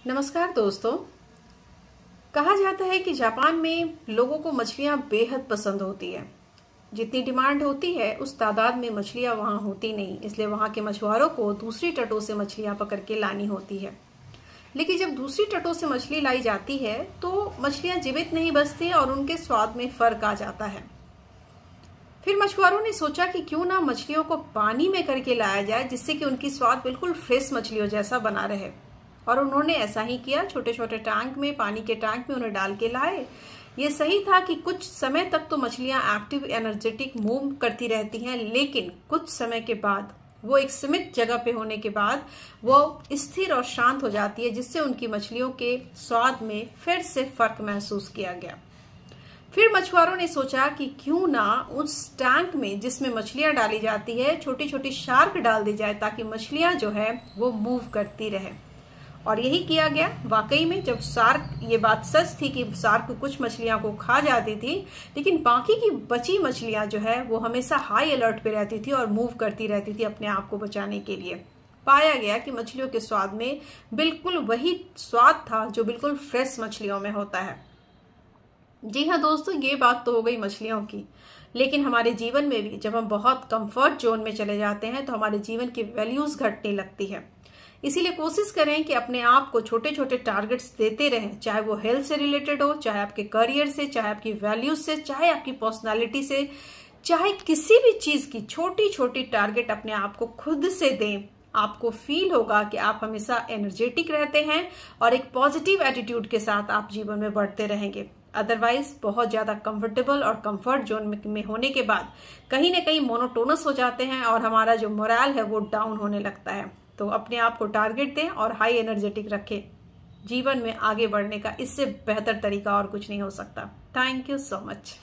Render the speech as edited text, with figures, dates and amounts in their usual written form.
नमस्कार दोस्तों। कहा जाता है कि जापान में लोगों को मछलियां बेहद पसंद होती है। जितनी डिमांड होती है उस तादाद में मछलियां वहां होती नहीं, इसलिए वहां के मछुआरों को दूसरी तटों से मछलियां पकड़ के लानी होती है। लेकिन जब दूसरी तटों से मछली लाई जाती है तो मछलियां जीवित नहीं बचती और उनके स्वाद में फर्क आ जाता है। फिर मछुआरों ने सोचा कि क्यों ना मछलियों को पानी में करके लाया जाए, जिससे कि उनकी स्वाद बिल्कुल फ्रेश मछलियों जैसा बना रहे। और उन्होंने ऐसा ही किया। छोटे छोटे टैंक में, पानी के टैंक में उन्हें डाल के लाए। ये सही था कि कुछ समय तक तो मछलियां एक्टिव एनर्जेटिक मूव करती रहती हैं, लेकिन कुछ समय के बाद वो एक सीमित जगह पे होने के बाद वो स्थिर और शांत हो जाती है, जिससे उनकी मछलियों के स्वाद में फिर से फर्क महसूस किया गया। फिर मछुआरों ने सोचा कि क्यों ना उस टैंक में जिसमें मछलियां डाली जाती है छोटी छोटी शार्क डाल दी जाए, ताकि मछलियां जो है वो मूव करती रहे। और यही किया गया। वाकई में जब शार्क, ये बात सच थी कि शार्क कुछ मछलियां को खा जाती थी, लेकिन बाकी की बची मछलियां जो है वो हमेशा हाई अलर्ट पे रहती थी और मूव करती रहती थी अपने आप को बचाने के लिए। पाया गया कि मछलियों के स्वाद में बिल्कुल वही स्वाद था जो बिल्कुल फ्रेश मछलियों में होता है। जी हाँ दोस्तों, ये बात तो हो गई मछलियों की, लेकिन हमारे जीवन में भी जब हम बहुत कंफर्ट जोन में चले जाते हैं तो हमारे जीवन की वैल्यूज घटने लगती है। इसीलिए कोशिश करें कि अपने आप को छोटे छोटे टारगेट्स देते रहें, चाहे वो हेल्थ से रिलेटेड हो, चाहे आपके करियर से, चाहे आपकी वैल्यूज से, चाहे आपकी पर्सनालिटी से, चाहे किसी भी चीज की छोटी छोटी टारगेट अपने आप को खुद से दें। आपको फील होगा कि आप हमेशा एनर्जेटिक रहते हैं और एक पॉजिटिव एटीट्यूड के साथ आप जीवन में बढ़ते रहेंगे। अदरवाइज बहुत ज्यादा कंफर्टेबल और कंफर्ट जोन में होने के बाद कहीं ना कहीं मोनोटोनस हो जाते हैं और हमारा जो मोरल है वो डाउन होने लगता है। तो अपने आप को टारगेट दें और हाई एनर्जेटिक रखें। जीवन में आगे बढ़ने का इससे बेहतर तरीका और कुछ नहीं हो सकता। Thank you so much.